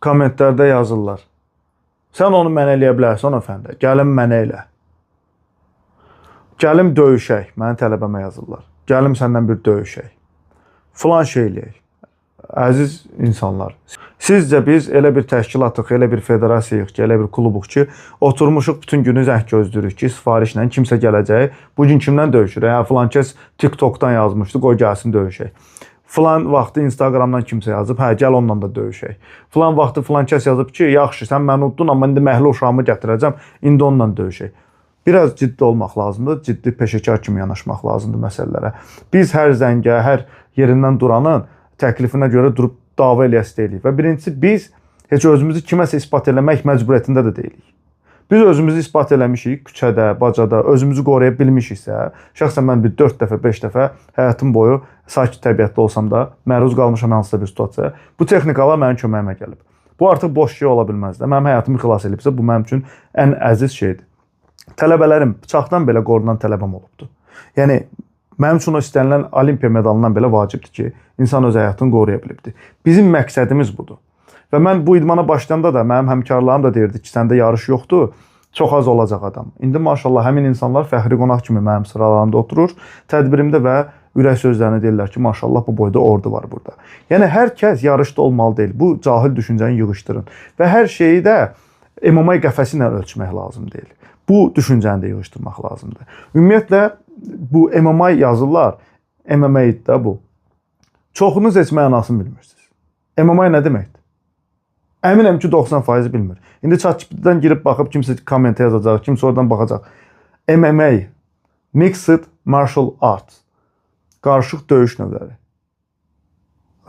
kommentlərdə yazırlar. Sən onu mənə eləyə bilərsən o fəndə. Gəlim mənə elə. Gəlim döyüşək. Məni tələbəmə yazırlar. Gəlim səndən bir döyüşək. Filan şey eləyək. Əziz insanlar, sizcə biz elə bir təşkilatıq, elə bir federasiyayıq ki, elə bir klubuq ki, oturmuşuq bütün günü zəng gözləyirik ki, sifarişlə kimsə gələcək. Bugün kimdən döyüşür? Filan kəs TikTokdan yazmışdı, qoy gəlsin döyüşək. Filan vaxtı Instagramdan kimsə yazıb, hə, gəl onunla da döyüşək. Filan vaxtı filan kəs yazıb ki, yaxşı, sən məni uddun, amma indi məhlə uşağımı gətirəcəm, indi onunla döyüşək. Biraz ciddi olmaq lazımdır, ciddi peşəkar kimi yanaşmaq lazımdır məsələlərə. Biz hər zəngə, hər yerindən duranın təklifinə görə durub dava eləyəsi deyilik. Və birincisi, biz heç özümüzü kiməsə ispat eləmək məcburiyyətində də deyilik. Biz özümüzü ispat eləmişik, küçədə, bacada, özümüzü qoruya bilmişiksə, şəxsən mən bir 4 dəfə, 5 dəfə həyatım boyu sakit təbiətdə olsam da, məruz qalmışam hansısa bir situasiyaya. Bu texnikalar mənim köməyimə gəlib. Bu artıq boş şey ola bilməz də. Mənim həyatımı xilas edibsə, bu mənim üçün ən əziz şeydir. Tələbələrim bıçaqdan belə qorunan tələbəm olubdur. Yəni, mənim üçün o istənilən olimpiya medalından belə vacibdir ki, insan öz həyatını qoruya bilibdir. Bizim məqsədimiz budur. Və mən bu idmana başlayanda da mənim həmkarlarım da deyirdi ki, səndə yarış yoxdur, çox az olacaq adam. İndi maşallah həmin insanlar fəxri qonaq kimi mənim sıralarımda oturur, tədbirimdə və ürək sözlərini deyirlər ki, maşallah bu boyda ordu var burada. Yəni hər kəs yarışda olmalı deyil. Bu cahil düşüncəni yığışdırın. Və hər şeyi də MMA qəfəsi ilə ölçmək lazım deyil. Bu düşüncəni də yığışdırmaq lazımdır. Ümumiyyətlə, bu MMA yazırlar, MMA-dir də bu. Çoxunuz heç mənasını bilmirsiniz. MMA nə deməkdir? Əminəm ki, 90% bilmir. İndi ChatGPT-dən girib baxıb, kimsə kommentə yazacaq, kimsə oradan baxacaq. MMA, Mixed Martial Arts, qarışıq döyüş növləri.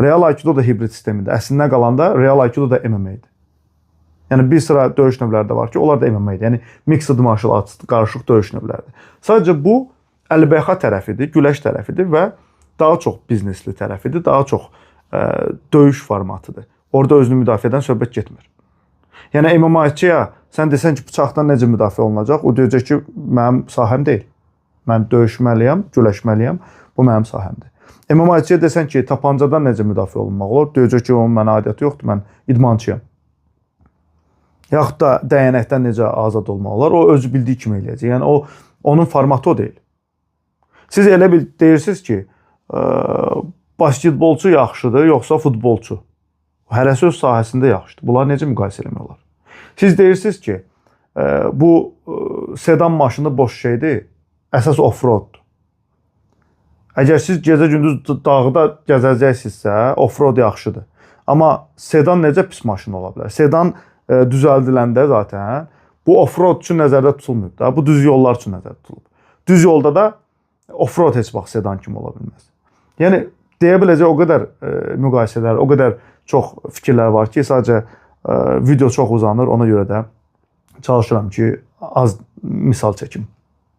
Real Aikido da hibrid sistemidir. Əslinə qalanda Real Aikido da MMA-dir. Yəni, bir sıra döyüş növləri də var ki, onlar da MMA-dir. Yəni, Mixed Martial Arts, qarışıq döyüş növləridir. Sadəcə bu, əlbəxa tərəfidir, güləş tərəfidir və daha çox biznesli tərəfidir, daha çox döyüş formatıdır. Orada özünü müdafiədən söhbət getmir. Yəni, MMA-çiyə sən desən ki, bıçaqdan necə müdafiə olunacaq, o deyəcək ki, mənim sahəm deyil. Mən döyüşməliyəm, güləşməliyəm, bu mənim sahəmdir. MMA-çiyə desən ki, tapancadan necə müdafiə olunmaq olur, deyəcək ki, onun mənə aidiyyəti yoxdur, mən idmançıyam. Yaxud da dəyənəkdən necə azad olmaq olar, o özü bildiyi kimi eləyəcək. Yəni, onun formatı o deyil. Siz elə bir deyirsiniz ki, basketbolçu yaxşıdır, yoxsa futbolçu. Hərəsi öz sahəsində yaxşıdır. Bunlar necə müqayisə eləmək olar? Siz deyirsiniz ki, bu sedan maşını boş şeydir, əsas off-roaddur. Əgər siz gecə-gündüz dağda gəzəcəksinizsə, off-road yaxşıdır. Amma sedan necə pis maşın ola bilər? Sedan düzəldiləndə zaten bu off-road üçün nəzərdə tutulmuyub da, bu düz yollar üçün nəzərdə tutulub. Düz yolda da off-road heç vaxt sedan kimi ola bilməz. Yəni, deyə biləcək o qədər müqayisələr, o qədər çox fikirlər var ki, sadəcə video çox uzanır, ona görə də çalışıram ki, az misal çəkim.